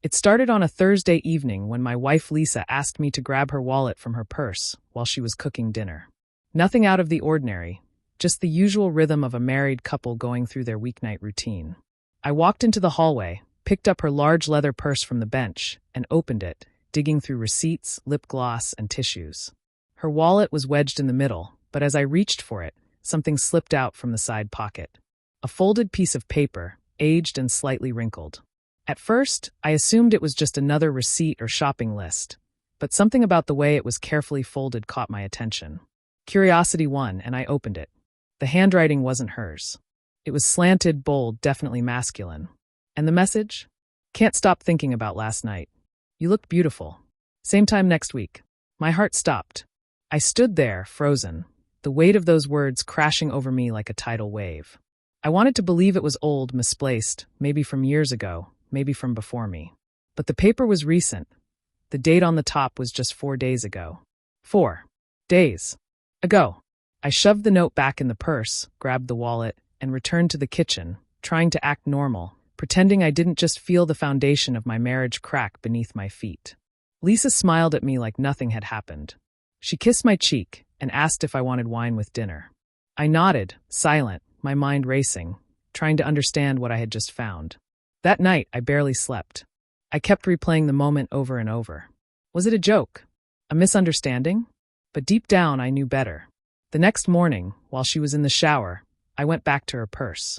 It started on a Thursday evening when my wife Lisa asked me to grab her wallet from her purse while she was cooking dinner. Nothing out of the ordinary, just the usual rhythm of a married couple going through their weeknight routine. I walked into the hallway, picked up her large leather purse from the bench, and opened it, digging through receipts, lip gloss, and tissues. Her wallet was wedged in the middle, but as I reached for it, something slipped out from the side pocket. A folded piece of paper, aged and slightly wrinkled. At first, I assumed it was just another receipt or shopping list, but something about the way it was carefully folded caught my attention. Curiosity won, and I opened it. The handwriting wasn't hers. It was slanted, bold, definitely masculine. And the message? Can't stop thinking about last night. You looked beautiful. Same time next week. My heart stopped. I stood there, frozen, the weight of those words crashing over me like a tidal wave. I wanted to believe it was old, misplaced, maybe from years ago, maybe from before me. But the paper was recent. The date on the top was just 4 days ago. 4 days ago. I shoved the note back in the purse, grabbed the wallet, and returned to the kitchen, trying to act normal, pretending I didn't just feel the foundation of my marriage crack beneath my feet. Lisa smiled at me like nothing had happened. She kissed my cheek and asked if I wanted wine with dinner. I nodded, silent, my mind racing, trying to understand what I had just found. That night, I barely slept. I kept replaying the moment over and over. Was it a joke? A misunderstanding? But deep down, I knew better. The next morning, while she was in the shower, I went back to her purse.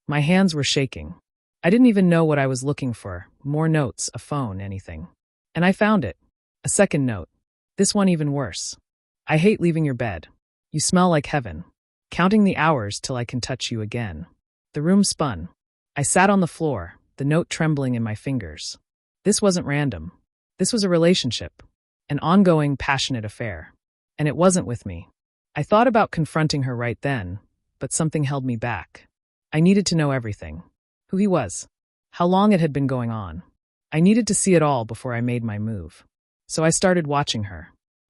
My hands were shaking. I didn't even know what I was looking for, more notes, a phone, anything. And I found it. A second note. This one even worse. I hate leaving your bed. You smell like heaven. Counting the hours till I can touch you again. The room spun. I sat on the floor, the note trembling in my fingers. This wasn't random. This was a relationship. An ongoing, passionate affair. And it wasn't with me. I thought about confronting her right then, but something held me back. I needed to know everything. Who he was. How long it had been going on. I needed to see it all before I made my move. So I started watching her.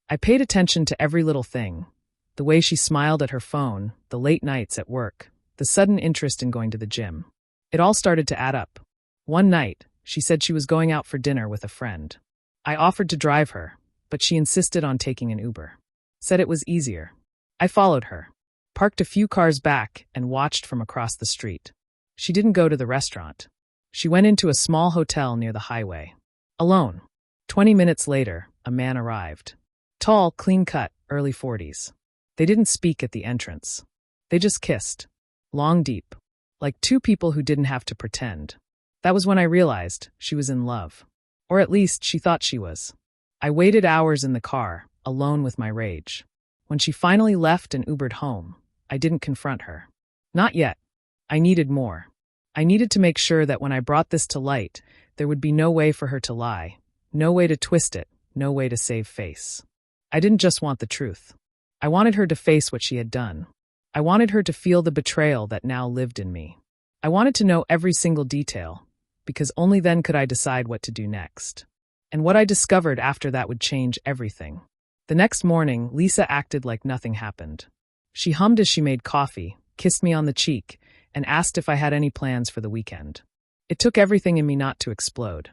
I paid attention to every little thing. The way she smiled at her phone, the late nights at work, the sudden interest in going to the gym. It all started to add up. One night, she said she was going out for dinner with a friend. I offered to drive her, but she insisted on taking an Uber. Said it was easier. I followed her, parked a few cars back, and watched from across the street. She didn't go to the restaurant. She went into a small hotel near the highway. Alone. 20 minutes later, a man arrived. Tall, clean-cut, early 40s. They didn't speak at the entrance. They just kissed. Long, deep. Like two people who didn't have to pretend. That was when I realized she was in love. Or at least she thought she was. I waited hours in the car, alone with my rage. When she finally left and Ubered home, I didn't confront her. Not yet. I needed more. I needed to make sure that when I brought this to light, there would be no way for her to lie, no way to twist it, no way to save face. I didn't just want the truth. I wanted her to face what she had done. I wanted her to feel the betrayal that now lived in me. I wanted to know every single detail, because only then could I decide what to do next. And what I discovered after that would change everything. The next morning, Lisa acted like nothing happened. She hummed as she made coffee, kissed me on the cheek, and asked if I had any plans for the weekend. It took everything in me not to explode.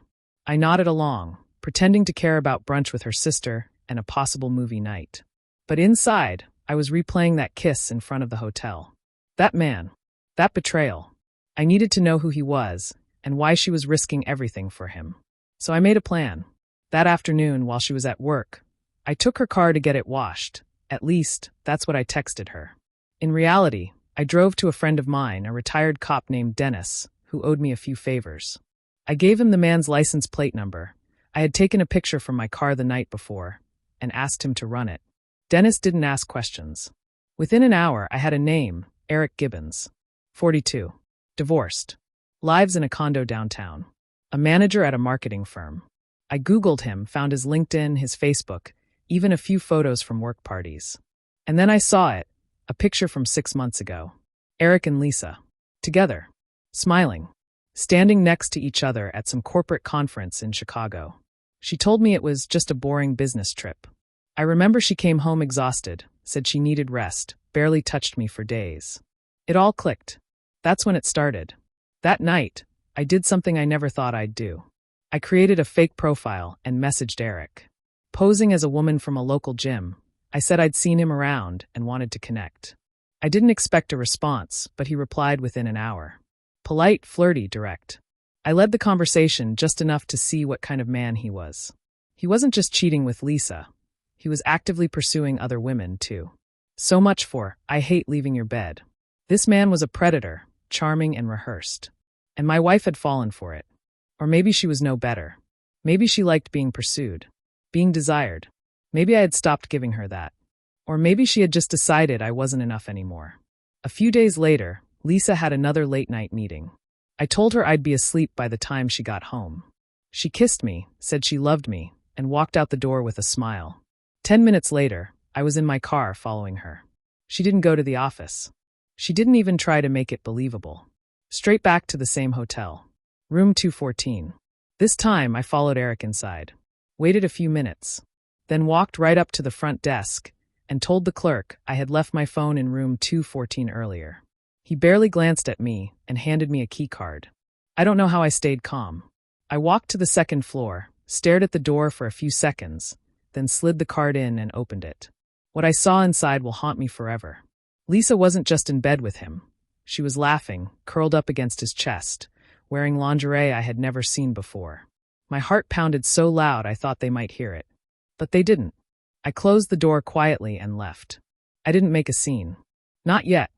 I nodded along, pretending to care about brunch with her sister and a possible movie night. But inside, I was replaying that kiss in front of the hotel. That man. That betrayal. I needed to know who he was and why she was risking everything for him. So I made a plan. That afternoon, while she was at work, I took her car to get it washed. At least, that's what I texted her. In reality, I drove to a friend of mine, a retired cop named Dennis, who owed me a few favors. I gave him the man's license plate number. I had taken a picture from my car the night before and asked him to run it. Dennis didn't ask questions. Within an hour, I had a name, Eric Gibbons. 42. Divorced. Lives in a condo downtown. A manager at a marketing firm. I Googled him, found his LinkedIn, his Facebook, even a few photos from work parties. And then I saw it, a picture from 6 months ago. Eric and Lisa. Together. Smiling. Standing next to each other at some corporate conference in Chicago. She told me it was just a boring business trip. I remember she came home exhausted, said she needed rest, barely touched me for days. It all clicked. That's when it started. That night, I did something I never thought I'd do. I created a fake profile and messaged Eric. Posing as a woman from a local gym, I said I'd seen him around and wanted to connect. I didn't expect a response, but he replied within an hour. Polite, flirty, direct. I led the conversation just enough to see what kind of man he was. He wasn't just cheating with Lisa. He was actively pursuing other women, too. So much for, I hate leaving your bed. This man was a predator, charming and rehearsed. And my wife had fallen for it. Or maybe she was no better. Maybe she liked being pursued, being desired. Maybe I had stopped giving her that. Or maybe she had just decided I wasn't enough anymore. A few days later, Lisa had another late-night meeting. I told her I'd be asleep by the time she got home. She kissed me, said she loved me, and walked out the door with a smile. 10 minutes later, I was in my car following her. She didn't go to the office. She didn't even try to make it believable. Straight back to the same hotel. Room 214. This time, I followed Eric inside. Waited a few minutes. Then walked right up to the front desk and told the clerk I had left my phone in room 214 earlier. He barely glanced at me and handed me a key card. I don't know how I stayed calm. I walked to the second floor, stared at the door for a few seconds, then slid the card in and opened it. What I saw inside will haunt me forever. Lisa wasn't just in bed with him. She was laughing, curled up against his chest, wearing lingerie I had never seen before. My heart pounded so loud I thought they might hear it. But they didn't. I closed the door quietly and left. I didn't make a scene. Not yet.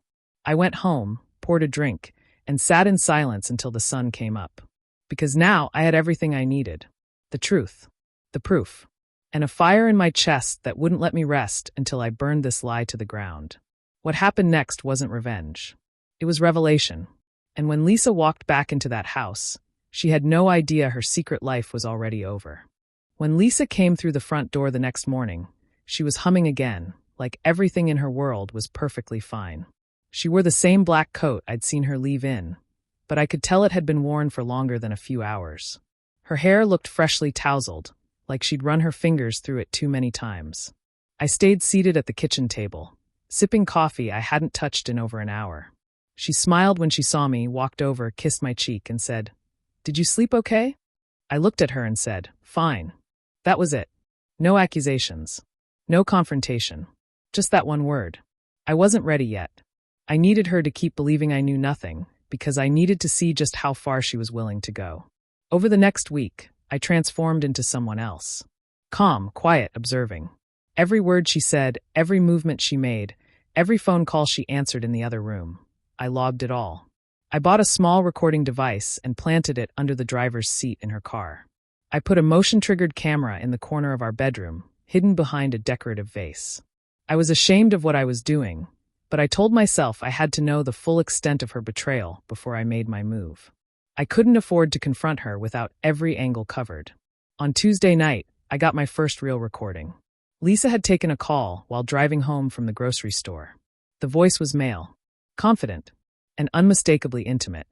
I went home, poured a drink, and sat in silence until the sun came up. Because now I had everything I needed. The truth. The proof. And a fire in my chest that wouldn't let me rest until I burned this lie to the ground. What happened next wasn't revenge. It was revelation. And when Lisa walked back into that house, she had no idea her secret life was already over. When Lisa came through the front door the next morning, she was humming again, like everything in her world was perfectly fine. She wore the same black coat I'd seen her leave in, but I could tell it had been worn for longer than a few hours. Her hair looked freshly tousled, like she'd run her fingers through it too many times. I stayed seated at the kitchen table, sipping coffee I hadn't touched in over an hour. She smiled when she saw me, walked over, kissed my cheek, and said, "Did you sleep okay?" I looked at her and said, "Fine." That was it. No accusations. No confrontation. Just that one word. I wasn't ready yet. I needed her to keep believing I knew nothing, because I needed to see just how far she was willing to go. Over the next week, I transformed into someone else. Calm, quiet, observing. Every word she said, every movement she made, every phone call she answered in the other room. I logged it all. I bought a small recording device and planted it under the driver's seat in her car. I put a motion-triggered camera in the corner of our bedroom, hidden behind a decorative vase. I was ashamed of what I was doing, but I told myself I had to know the full extent of her betrayal before I made my move. I couldn't afford to confront her without every angle covered. On Tuesday night, I got my first real recording. Lisa had taken a call while driving home from the grocery store. The voice was male, confident, and unmistakably intimate.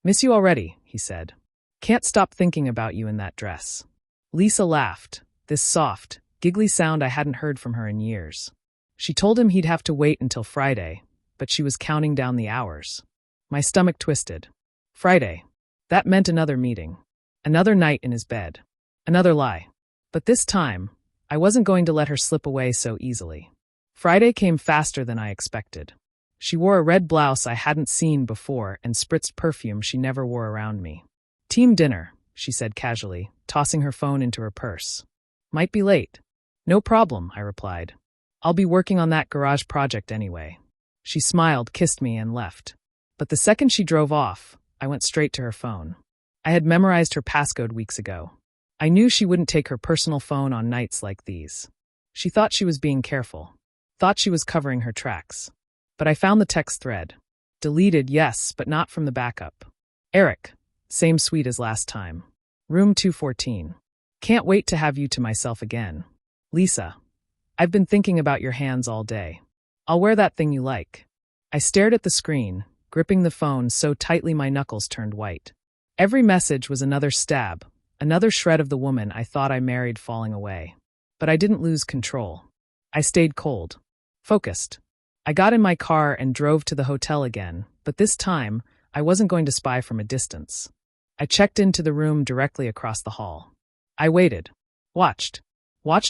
"Miss you already," he said. "Can't stop thinking about you in that dress." Lisa laughed, this soft, giggly sound I hadn't heard from her in years. She told him he'd have to wait until Friday, but she was counting down the hours. My stomach twisted. Friday. That meant another meeting. Another night in his bed. Another lie. But this time, I wasn't going to let her slip away so easily. Friday came faster than I expected. She wore a red blouse I hadn't seen before and spritzed perfume she never wore around me. "Team dinner," she said casually, tossing her phone into her purse. "Might be late." "No problem," I replied. "I'll be working on that garage project anyway." She smiled, kissed me, and left. But the second she drove off, I went straight to her phone. I had memorized her passcode weeks ago. I knew she wouldn't take her personal phone on nights like these. She thought she was being careful. Thought she was covering her tracks. But I found the text thread. Deleted, yes, but not from the backup. "Eric. Same suite as last time. Room 214. Can't wait to have you to myself again. Lisa. I've been thinking about your hands all day. I'll wear that thing you like." I stared at the screen, gripping the phone so tightly my knuckles turned white. Every message was another stab, another shred of the woman I thought I married falling away. But I didn't lose control. I stayed cold. Focused. I got in my car and drove to the hotel again, but this time, I wasn't going to spy from a distance. I checked into the room directly across the hall. I waited. Watched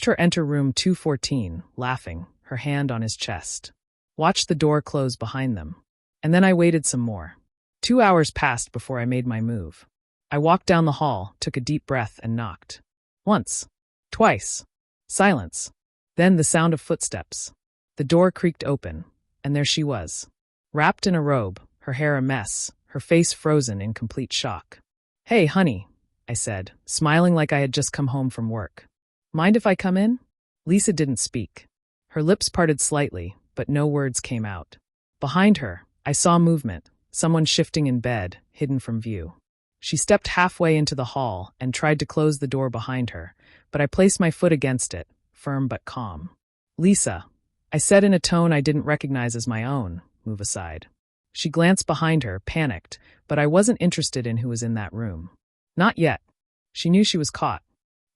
her enter room 214, laughing, her hand on his chest. Watched the door close behind them. And then I waited some more. 2 hours passed before I made my move. I walked down the hall, took a deep breath, and knocked. Once. Twice. Silence. Then the sound of footsteps. The door creaked open, and there she was. Wrapped in a robe, her hair a mess, her face frozen in complete shock. "Hey, honey," I said, smiling like I had just come home from work. "Mind if I come in?" Lisa didn't speak. Her lips parted slightly, but no words came out. Behind her, I saw movement, someone shifting in bed, hidden from view. She stepped halfway into the hall and tried to close the door behind her, but I placed my foot against it, firm but calm. "Lisa," I said in a tone I didn't recognize as my own, "move aside." She glanced behind her, panicked, but I wasn't interested in who was in that room. Not yet. She knew she was caught.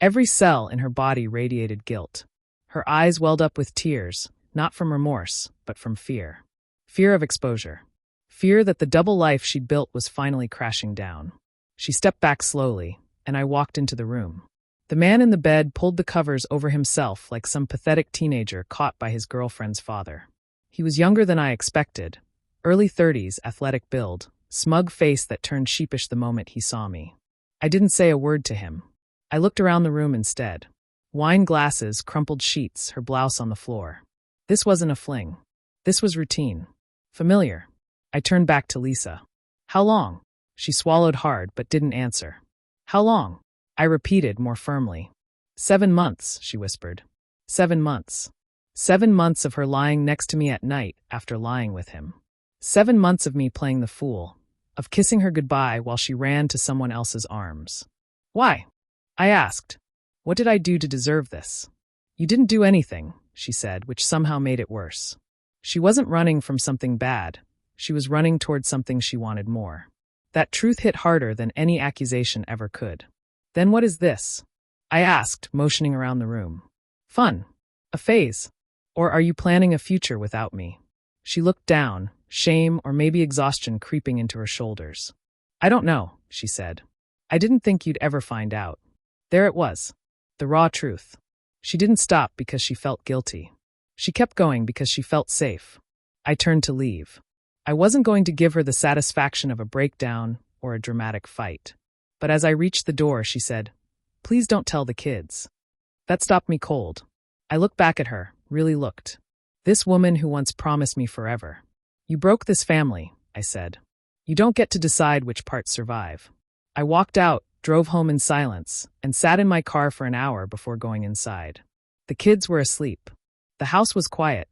Every cell in her body radiated guilt. Her eyes welled up with tears, not from remorse, but from fear. Fear of exposure. Fear that the double life she'd built was finally crashing down. She stepped back slowly, and I walked into the room. The man in the bed pulled the covers over himself like some pathetic teenager caught by his girlfriend's father. He was younger than I expected. Early 30s, athletic build, smug face that turned sheepish the moment he saw me. I didn't say a word to him. I looked around the room instead. Wine glasses, crumpled sheets, her blouse on the floor. This wasn't a fling. This was routine. Familiar. I turned back to Lisa. "How long?" She swallowed hard but didn't answer. "How long?" I repeated more firmly. 7 months, she whispered. 7 months. 7 months of her lying next to me at night after lying with him. 7 months of me playing the fool, of kissing her goodbye while she ran to someone else's arms. "Why?" I asked. "What did I do to deserve this?" "You didn't do anything," she said, which somehow made it worse. She wasn't running from something bad. She was running toward something she wanted more. That truth hit harder than any accusation ever could. "Then what is this?" I asked, motioning around the room. "Fun. A phase. Or are you planning a future without me?" She looked down, shame or maybe exhaustion creeping into her shoulders. "I don't know," she said. "I didn't think you'd ever find out." There it was. The raw truth. She didn't stop because she felt guilty. She kept going because she felt safe. I turned to leave. I wasn't going to give her the satisfaction of a breakdown or a dramatic fight. But as I reached the door, she said, "Please don't tell the kids." That stopped me cold. I looked back at her, really looked. This woman who once promised me forever. "You broke this family," I said. "You don't get to decide which parts survive." I walked out, drove home in silence, and sat in my car for an hour before going inside. The kids were asleep. The house was quiet.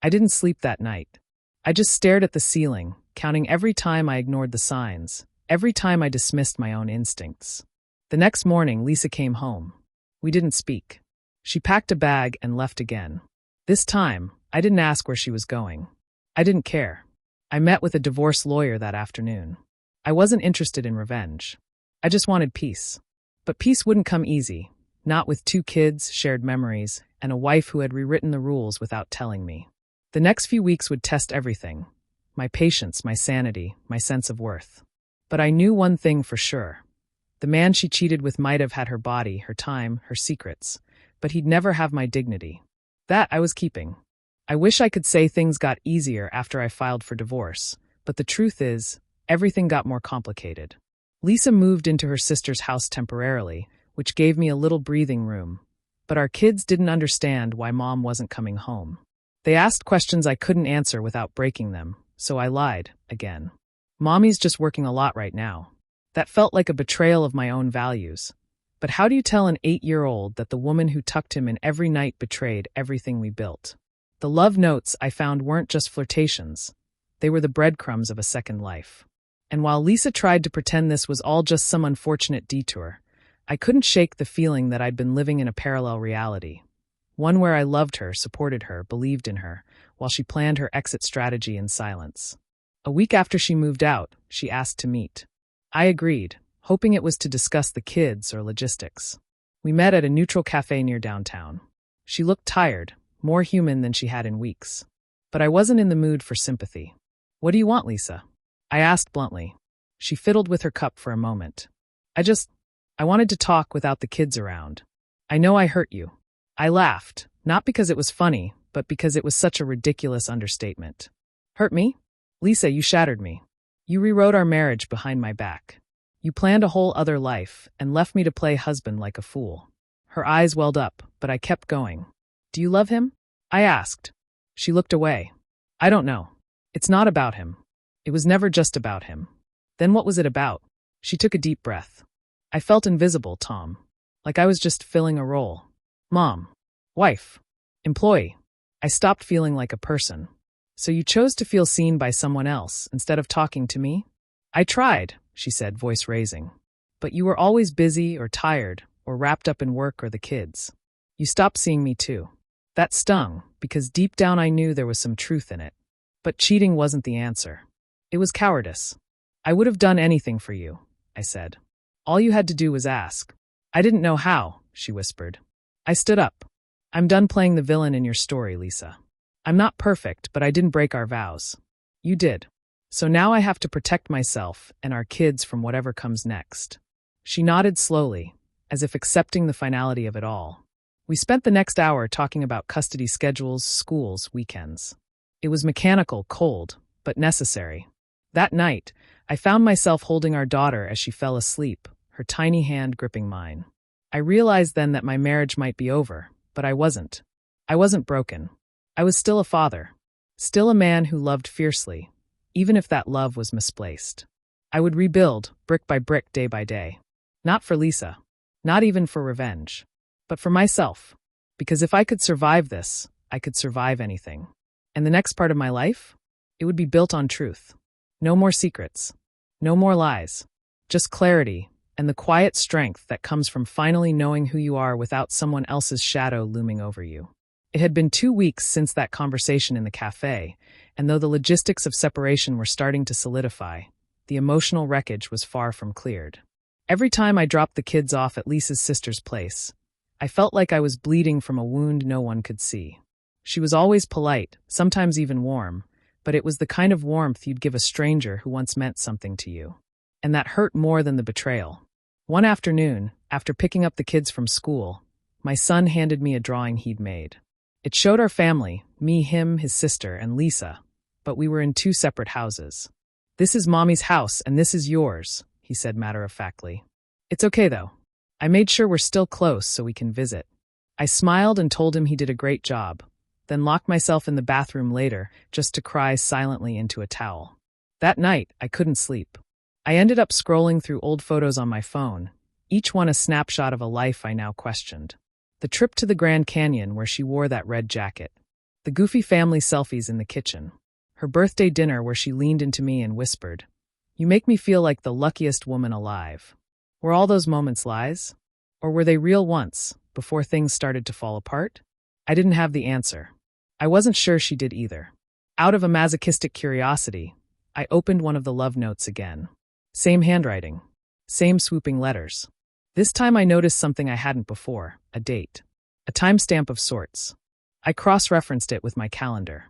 I didn't sleep that night. I just stared at the ceiling, counting every time I ignored the signs, every time I dismissed my own instincts. The next morning, Lisa came home. We didn't speak. She packed a bag and left again. This time, I didn't ask where she was going. I didn't care. I met with a divorce lawyer that afternoon. I wasn't interested in revenge. I just wanted peace. But peace wouldn't come easy, not with 2 kids, shared memories, and a wife who had rewritten the rules without telling me. The next few weeks would test everything. My patience, my sanity, my sense of worth. But I knew one thing for sure. The man she cheated with might have had her body, her time, her secrets, but he'd never have my dignity. That I was keeping. I wish I could say things got easier after I filed for divorce, but the truth is, everything got more complicated. Lisa moved into her sister's house temporarily, which gave me a little breathing room. But our kids didn't understand why Mom wasn't coming home. They asked questions I couldn't answer without breaking them, so I lied, again. "Mommy's just working a lot right now." That felt like a betrayal of my own values. But how do you tell an 8-year-old that the woman who tucked him in every night betrayed everything we built? The love notes I found weren't just flirtations. They were the breadcrumbs of a second life. And while Lisa tried to pretend this was all just some unfortunate detour, I couldn't shake the feeling that I'd been living in a parallel reality. One where I loved her, supported her, believed in her, while she planned her exit strategy in silence. A week after she moved out, she asked to meet. I agreed, hoping it was to discuss the kids or logistics. We met at a neutral cafe near downtown. She looked tired, more human than she had in weeks. But I wasn't in the mood for sympathy. "What do you want, Lisa?" I asked bluntly. She fiddled with her cup for a moment. I wanted to talk without the kids around. I know I hurt you. I laughed, not because it was funny, but because it was such a ridiculous understatement. Hurt me? Lisa, you shattered me. You rewrote our marriage behind my back. You planned a whole other life and left me to play husband like a fool. Her eyes welled up, but I kept going. Do you love him? I asked. She looked away. I don't know. It's not about him. It was never just about him. Then what was it about? She took a deep breath. I felt invisible, Tom. Like I was just filling a role. Mom. Wife. Employee. I stopped feeling like a person. So you chose to feel seen by someone else instead of talking to me? I tried, she said, voice raising. But you were always busy or tired or wrapped up in work or the kids. You stopped seeing me too. That stung, because deep down I knew there was some truth in it. But cheating wasn't the answer. It was cowardice. I would have done anything for you, I said. All you had to do was ask. I didn't know how, she whispered. I stood up. I'm done playing the villain in your story, Lisa. I'm not perfect, but I didn't break our vows. You did. So now I have to protect myself and our kids from whatever comes next. She nodded slowly, as if accepting the finality of it all. We spent the next hour talking about custody schedules, schools, weekends. It was mechanical, cold, but necessary. That night, I found myself holding our daughter as she fell asleep, her tiny hand gripping mine. I realized then that my marriage might be over, but I wasn't. I wasn't broken. I was still a father, still a man who loved fiercely, even if that love was misplaced. I would rebuild, brick by brick, day by day. Not for Lisa, not even for revenge, but for myself. Because if I could survive this, I could survive anything. And the next part of my life? It would be built on truth. No more secrets. No more lies. Just clarity and the quiet strength that comes from finally knowing who you are without someone else's shadow looming over you. It had been 2 weeks since that conversation in the cafe, and though the logistics of separation were starting to solidify, the emotional wreckage was far from cleared. Every time I dropped the kids off at Lisa's sister's place, I felt like I was bleeding from a wound no one could see. She was always polite, sometimes even warm, but it was the kind of warmth you'd give a stranger who once meant something to you. And that hurt more than the betrayal. One afternoon, after picking up the kids from school, my son handed me a drawing he'd made. It showed our family, me, him, his sister, and Lisa, but we were in 2 separate houses. This is Mommy's house and this is yours, he said matter-of-factly. It's okay though. I made sure we're still close so we can visit. I smiled and told him he did a great job, then locked myself in the bathroom later just to cry silently into a towel. That night, I couldn't sleep. I ended up scrolling through old photos on my phone, each one a snapshot of a life I now questioned. The trip to the Grand Canyon where she wore that red jacket. The goofy family selfies in the kitchen. Her birthday dinner where she leaned into me and whispered, "You make me feel like the luckiest woman alive." Were all those moments lies? Or were they real once, before things started to fall apart? I didn't have the answer. I wasn't sure she did either. Out of a masochistic curiosity, I opened one of the love notes again. Same handwriting. Same swooping letters. This time I noticed something I hadn't before, a date. A timestamp of sorts. I cross-referenced it with my calendar.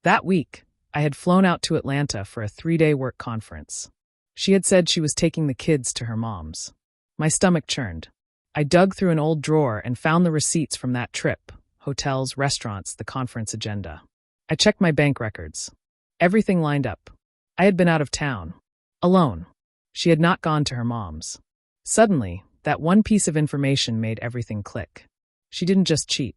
That week, I had flown out to Atlanta for a 3-day work conference. She had said she was taking the kids to her mom's. My stomach churned. I dug through an old drawer and found the receipts from that trip, hotels, restaurants, the conference agenda. I checked my bank records. Everything lined up. I had been out of town. Alone. She had not gone to her mom's. Suddenly, that one piece of information made everything click. She didn't just cheat.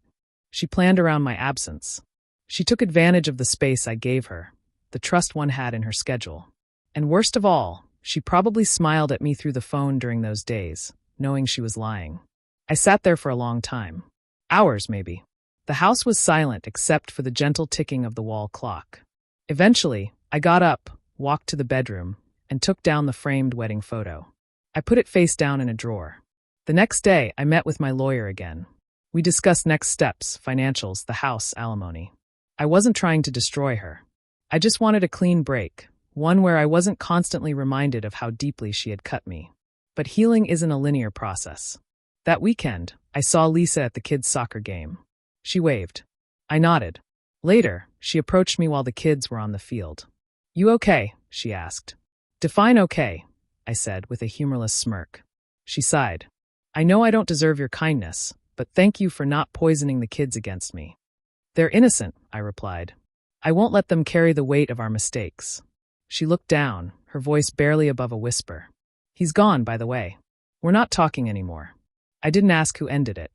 She planned around my absence. She took advantage of the space I gave her, the trust one had in her schedule. And worst of all, she probably smiled at me through the phone during those days, knowing she was lying. I sat there for a long time. Hours, maybe. The house was silent except for the gentle ticking of the wall clock. Eventually, I got up, walked to the bedroom, and took down the framed wedding photo. I put it face down in a drawer. The next day, I met with my lawyer again. We discussed next steps, financials, the house, alimony. I wasn't trying to destroy her. I just wanted a clean break, one where I wasn't constantly reminded of how deeply she had cut me. But healing isn't a linear process. That weekend, I saw Lisa at the kids' soccer game. She waved. I nodded. Later, she approached me while the kids were on the field. "You okay?" she asked. "Define okay," I said with a humorless smirk. She sighed. I know I don't deserve your kindness, but thank you for not poisoning the kids against me. They're innocent, I replied. I won't let them carry the weight of our mistakes. She looked down, her voice barely above a whisper. He's gone, by the way. We're not talking anymore. I didn't ask who ended it.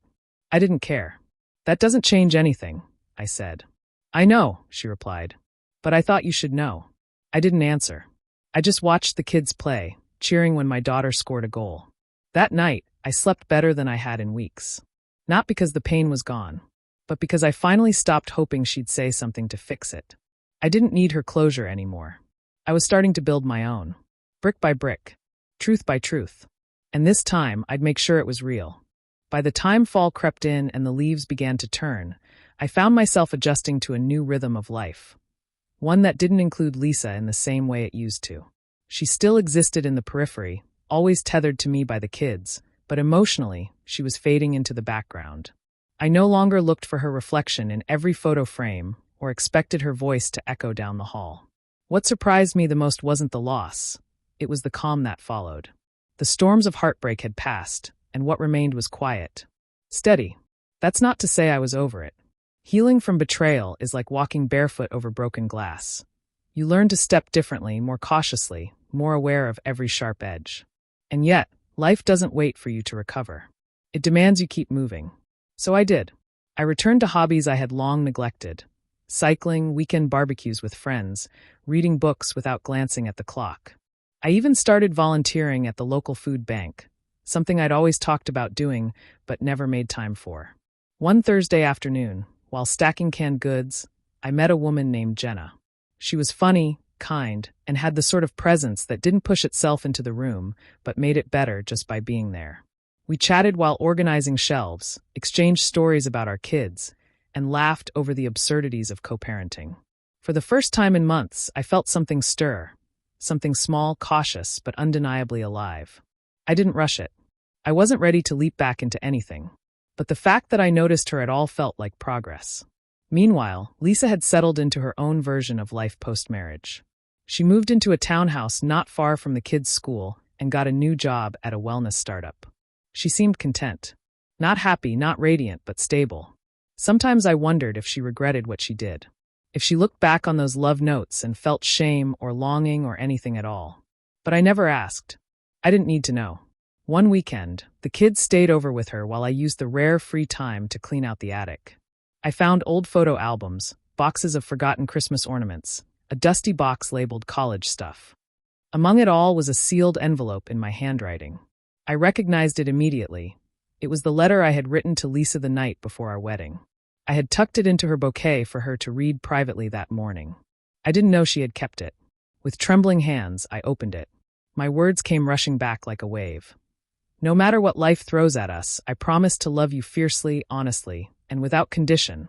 I didn't care. That doesn't change anything, I said. I know, she replied. But I thought you should know. I didn't answer. I just watched the kids play, cheering when my daughter scored a goal. That night, I slept better than I had in weeks. Not because the pain was gone, but because I finally stopped hoping she'd say something to fix it. I didn't need her closure anymore. I was starting to build my own. Brick by brick. Truth by truth. And this time, I'd make sure it was real. By the time fall crept in and the leaves began to turn, I found myself adjusting to a new rhythm of life. One that didn't include Lisa in the same way it used to. She still existed in the periphery, always tethered to me by the kids, but emotionally, she was fading into the background. I no longer looked for her reflection in every photo frame or expected her voice to echo down the hall. What surprised me the most wasn't the loss. It was the calm that followed. The storms of heartbreak had passed, and what remained was quiet. Steady. That's not to say I was over it. Healing from betrayal is like walking barefoot over broken glass. You learn to step differently, more cautiously, more aware of every sharp edge. And yet, life doesn't wait for you to recover. It demands you keep moving. So I did. I returned to hobbies I had long neglected. Cycling, weekend barbecues with friends, reading books without glancing at the clock. I even started volunteering at the local food bank, something I'd always talked about doing but never made time for. One Thursday afternoon, while stacking canned goods, I met a woman named Jenna. She was funny, kind, and had the sort of presence that didn't push itself into the room but made it better just by being there. We chatted while organizing shelves, exchanged stories about our kids, and laughed over the absurdities of co-parenting. For the first time in months, I felt something stir. Something small, cautious, but undeniably alive. I didn't rush it. I wasn't ready to leap back into anything. But the fact that I noticed her at all felt like progress. Meanwhile, Lisa had settled into her own version of life post-marriage. She moved into a townhouse not far from the kids' school and got a new job at a wellness startup. She seemed content. Not happy, not radiant, but stable. Sometimes I wondered if she regretted what she did. If she looked back on those love notes and felt shame or longing or anything at all. But I never asked. I didn't need to know. One weekend, the kids stayed over with her while I used the rare free time to clean out the attic. I found old photo albums, boxes of forgotten Christmas ornaments, a dusty box labeled college stuff. Among it all was a sealed envelope in my handwriting. I recognized it immediately. It was the letter I had written to Lisa the night before our wedding. I had tucked it into her bouquet for her to read privately that morning. I didn't know she had kept it. With trembling hands, I opened it. My words came rushing back like a wave. No matter what life throws at us, I promise to love you fiercely, honestly, and without condition.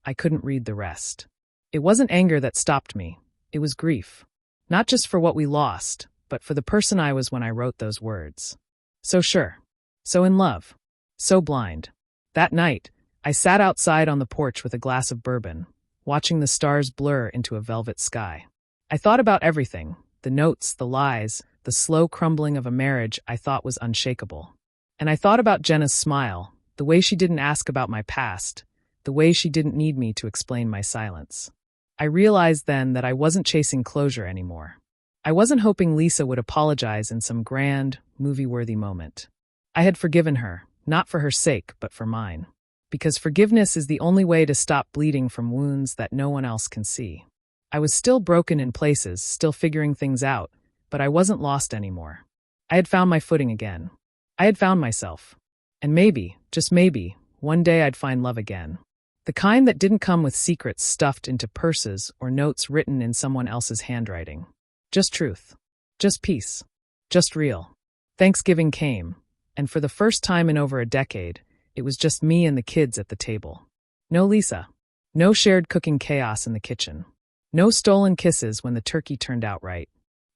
I couldn't read the rest. It wasn't anger that stopped me. It was grief. Not just for what we lost, but for the person I was when I wrote those words. So sure. So in love. So blind. That night, I sat outside on the porch with a glass of bourbon, watching the stars blur into a velvet sky. I thought about everything, the notes, the lies, the slow crumbling of a marriage I thought was unshakable. And I thought about Jenna's smile, the way she didn't ask about my past, the way she didn't need me to explain my silence. I realized then that I wasn't chasing closure anymore. I wasn't hoping Lisa would apologize in some grand, movie-worthy moment. I had forgiven her, not for her sake, but for mine. Because forgiveness is the only way to stop bleeding from wounds that no one else can see. I was still broken in places, still figuring things out, but I wasn't lost anymore. I had found my footing again. I had found myself. And maybe, just maybe, one day I'd find love again. The kind that didn't come with secrets stuffed into purses or notes written in someone else's handwriting. Just truth. Just peace. Just real. Thanksgiving came, and for the first time in over a decade, it was just me and the kids at the table. No Lisa. No shared cooking chaos in the kitchen. No stolen kisses when the turkey turned out right.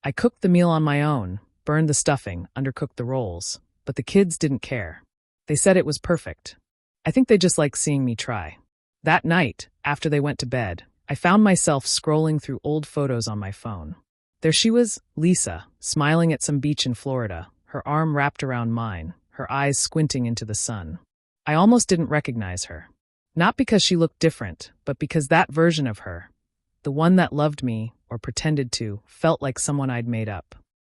I cooked the meal on my own, burned the stuffing, undercooked the rolls, but the kids didn't care. They said it was perfect. I think they just liked seeing me try. That night, after they went to bed, I found myself scrolling through old photos on my phone. There she was, Lisa, smiling at some beach in Florida, her arm wrapped around mine, her eyes squinting into the sun. I almost didn't recognize her. Not because she looked different, but because that version of her, the one that loved me, or pretended to, felt like someone I'd made up.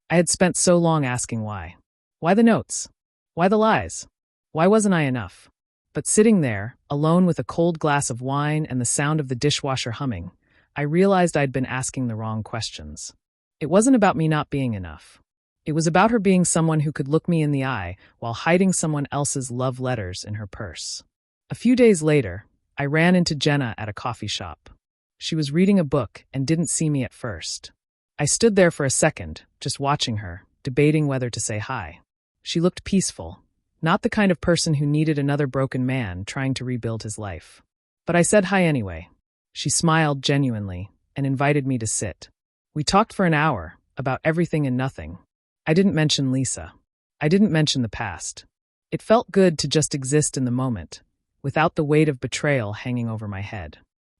I had spent so long asking why. Why the notes? Why the lies? Why wasn't I enough? But sitting there, alone with a cold glass of wine and the sound of the dishwasher humming, I realized I'd been asking the wrong questions. It wasn't about me not being enough. It was about her being someone who could look me in the eye while hiding someone else's love letters in her purse. A few days later, I ran into Jenna at a coffee shop. She was reading a book and didn't see me at first. I stood there for a second, just watching her, debating whether to say hi. She looked peaceful, not the kind of person who needed another broken man trying to rebuild his life. But I said hi anyway. She smiled genuinely and invited me to sit. We talked for an hour, about everything and nothing. I didn't mention Lisa. I didn't mention the past. It felt good to just exist in the moment, without the weight of betrayal hanging over my head.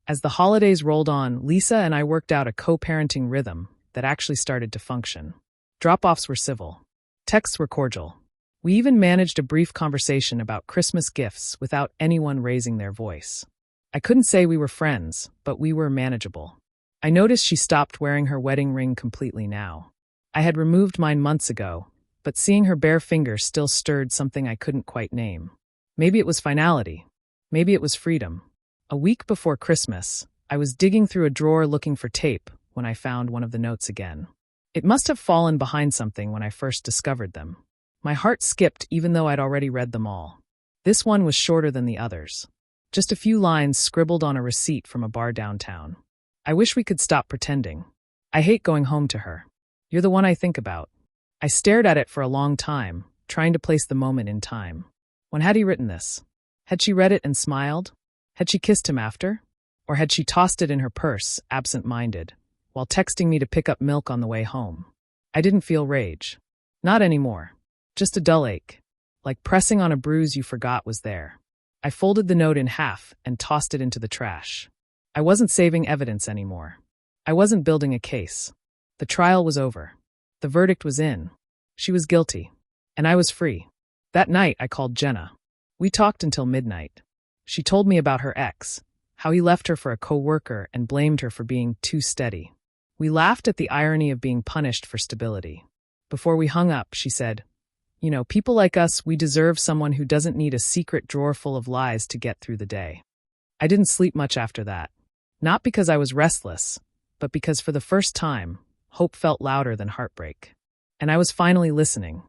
As the holidays rolled on, Lisa and I worked out a co-parenting rhythm that actually started to function. Drop-offs were civil. Texts were cordial. We even managed a brief conversation about Christmas gifts without anyone raising their voice. I couldn't say we were friends, but we were manageable. I noticed she stopped wearing her wedding ring completely now. I had removed mine months ago, but seeing her bare finger still stirred something I couldn't quite name. Maybe it was finality. Maybe it was freedom. A week before Christmas, I was digging through a drawer looking for tape when I found one of the notes again. It must have fallen behind something when I first discovered them. My heart skipped even though I'd already read them all. This one was shorter than the others. Just a few lines scribbled on a receipt from a bar downtown. I wish we could stop pretending. I hate going home to her. You're the one I think about. I stared at it for a long time, trying to place the moment in time. When had he written this? Had she read it and smiled? Had she kissed him after? Or had she tossed it in her purse, absent-minded, while texting me to pick up milk on the way home? I didn't feel rage. Not anymore. Just a dull ache. Like pressing on a bruise you forgot was there. I folded the note in half and tossed it into the trash. I wasn't saving evidence anymore. I wasn't building a case. The trial was over. The verdict was in. She was guilty. And I was free. That night, I called Jenna. We talked until midnight. She told me about her ex, how he left her for a co-worker and blamed her for being too steady. We laughed at the irony of being punished for stability. Before we hung up, she said, "You know, people like us, we deserve someone who doesn't need a secret drawer full of lies to get through the day." I didn't sleep much after that. Not because I was restless, but because for the first time, hope felt louder than heartbreak. And I was finally listening.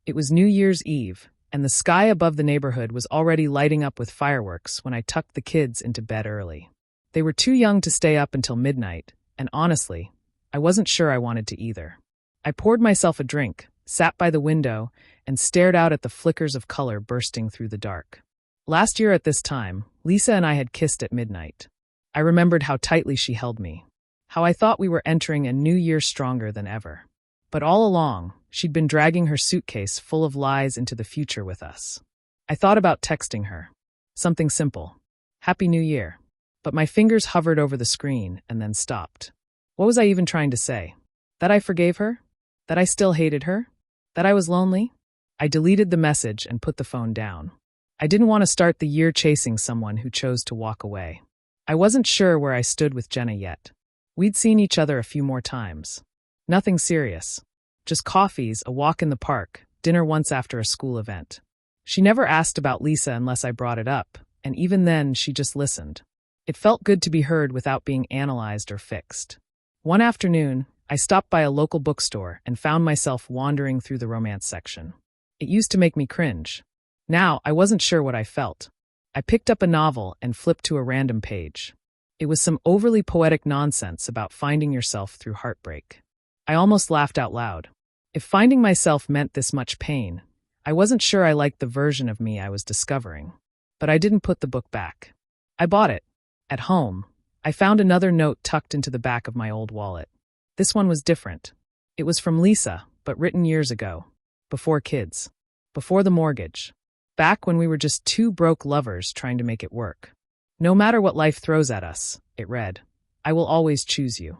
It was New Year's Eve, and the sky above the neighborhood was already lighting up with fireworks when I tucked the kids into bed early. They were too young to stay up until midnight, and honestly, I wasn't sure I wanted to either. I poured myself a drink, sat by the window, and stared out at the flickers of color bursting through the dark. Last year at this time, Lisa and I had kissed at midnight. I remembered how tightly she held me, how I thought we were entering a new year stronger than ever. But all along, she'd been dragging her suitcase full of lies into the future with us. I thought about texting her. Something simple. Happy New Year. But my fingers hovered over the screen and then stopped. What was I even trying to say? That I forgave her? That I still hated her? That I was lonely? I deleted the message and put the phone down. I didn't want to start the year chasing someone who chose to walk away. I wasn't sure where I stood with Jenna yet. We'd seen each other a few more times. Nothing serious. Just coffees, a walk in the park, dinner once after a school event. She never asked about Lisa unless I brought it up, and even then she just listened. It felt good to be heard without being analyzed or fixed. One afternoon, I stopped by a local bookstore and found myself wandering through the romance section. It used to make me cringe. Now, I wasn't sure what I felt. I picked up a novel and flipped to a random page. It was some overly poetic nonsense about finding yourself through heartbreak. I almost laughed out loud. If finding myself meant this much pain, I wasn't sure I liked the version of me I was discovering. But I didn't put the book back. I bought it. At home, I found another note tucked into the back of my old wallet. This one was different. It was from Lisa, but written years ago. Before kids. Before the mortgage. Back when we were just two broke lovers trying to make it work. No matter what life throws at us, it read, I will always choose you.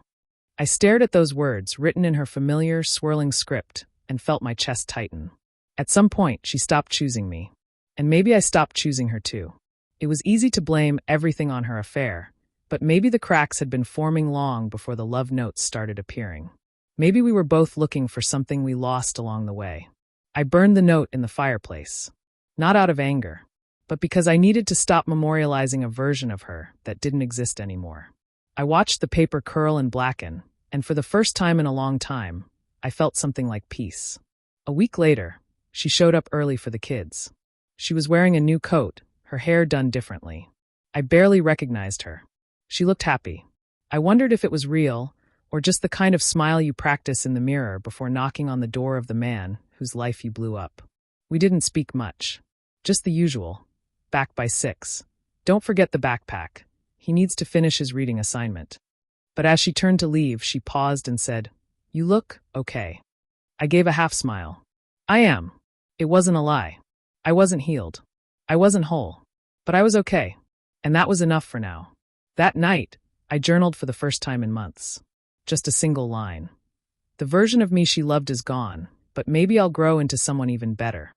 I stared at those words written in her familiar, swirling script, and felt my chest tighten. At some point, she stopped choosing me. And maybe I stopped choosing her too. It was easy to blame everything on her affair, but maybe the cracks had been forming long before the love notes started appearing. Maybe we were both looking for something we lost along the way. I burned the note in the fireplace. Not out of anger, but because I needed to stop memorializing a version of her that didn't exist anymore. I watched the paper curl and blacken, and for the first time in a long time, I felt something like peace. A week later, she showed up early for the kids. She was wearing a new coat, her hair done differently. I barely recognized her. She looked happy. I wondered if it was real, or just the kind of smile you practice in the mirror before knocking on the door of the man whose life you blew up. We didn't speak much. Just the usual. Back by 6. Don't forget the backpack. He needs to finish his reading assignment. But as she turned to leave, she paused and said, "You look okay." I gave a half smile. I am. It wasn't a lie. I wasn't healed. I wasn't whole. But I was okay. And that was enough for now. That night, I journaled for the first time in months. Just a single line. The version of me she loved is gone, but maybe I'll grow into someone even better.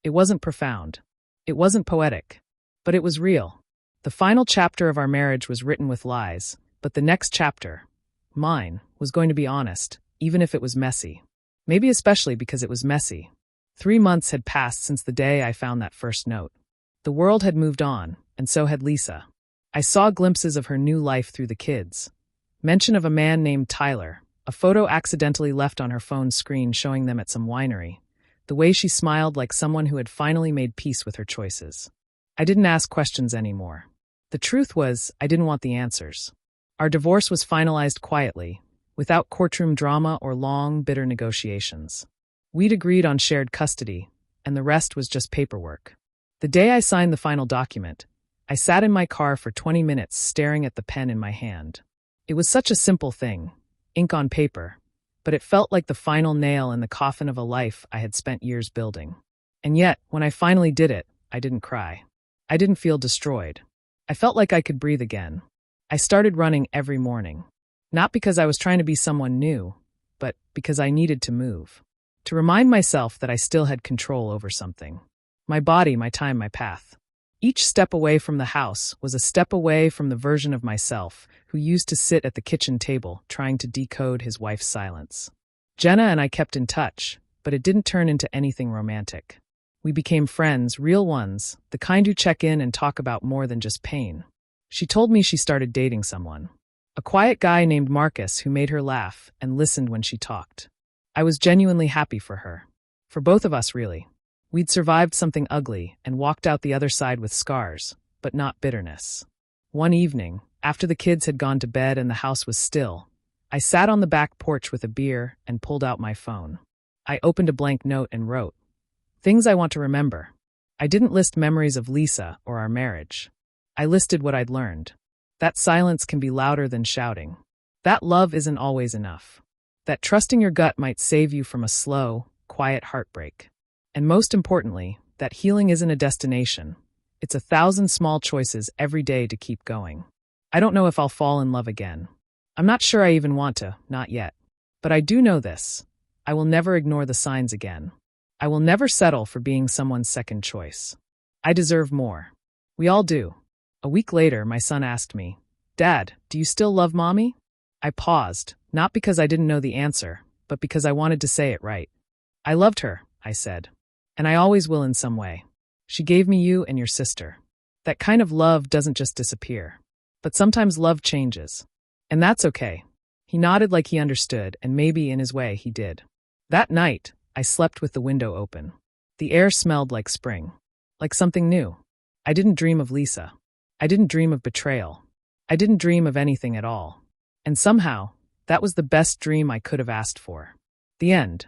It wasn't profound. It wasn't poetic. But it was real. The final chapter of our marriage was written with lies, but the next chapter, mine, was going to be honest, even if it was messy. Maybe especially because it was messy. 3 months had passed since the day I found that first note. The world had moved on, and so had Lisa. I saw glimpses of her new life through the kids. Mention of a man named Tyler, a photo accidentally left on her phone's screen showing them at some winery. The way she smiled like someone who had finally made peace with her choices. I didn't ask questions anymore. The truth was, I didn't want the answers. Our divorce was finalized quietly, without courtroom drama or long, bitter negotiations. We'd agreed on shared custody, and the rest was just paperwork. The day I signed the final document, I sat in my car for 20 minutes staring at the pen in my hand. It was such a simple thing, ink on paper, but it felt like the final nail in the coffin of a life I had spent years building. And yet, when I finally did it, I didn't cry. I didn't feel destroyed. I felt like I could breathe again. I started running every morning. Not because I was trying to be someone new, but because I needed to move. To remind myself that I still had control over something. My body, my time, my path. Each step away from the house was a step away from the version of myself who used to sit at the kitchen table trying to decode his wife's silence. Jenna and I kept in touch, but it didn't turn into anything romantic. We became friends, real ones, the kind who check in and talk about more than just pain. She told me she started dating someone. A quiet guy named Marcus who made her laugh and listened when she talked. I was genuinely happy for her. For both of us, really. We'd survived something ugly and walked out the other side with scars, but not bitterness. One evening, after the kids had gone to bed and the house was still, I sat on the back porch with a beer and pulled out my phone. I opened a blank note and wrote, "Things I want to remember." I didn't list memories of Lisa or our marriage. I listed what I'd learned. That silence can be louder than shouting. That love isn't always enough. That trusting your gut might save you from a slow, quiet heartbreak. And most importantly, that healing isn't a destination. It's 1,000 small choices every day to keep going. I don't know if I'll fall in love again. I'm not sure I even want to, not yet. But I do know this. I will never ignore the signs again. I will never settle for being someone's second choice. I deserve more. We all do. A week later, my son asked me, "Dad, do you still love Mommy?" I paused, not because I didn't know the answer, but because I wanted to say it right. "I loved her," I said. "And I always will in some way. She gave me you and your sister." That kind of love doesn't just disappear. But sometimes love changes. And that's okay. He nodded like he understood, and maybe in his way he did. That night, I slept with the window open. The air smelled like spring. Like something new. I didn't dream of Lisa. I didn't dream of betrayal. I didn't dream of anything at all. And somehow, that was the best dream I could have asked for. The end.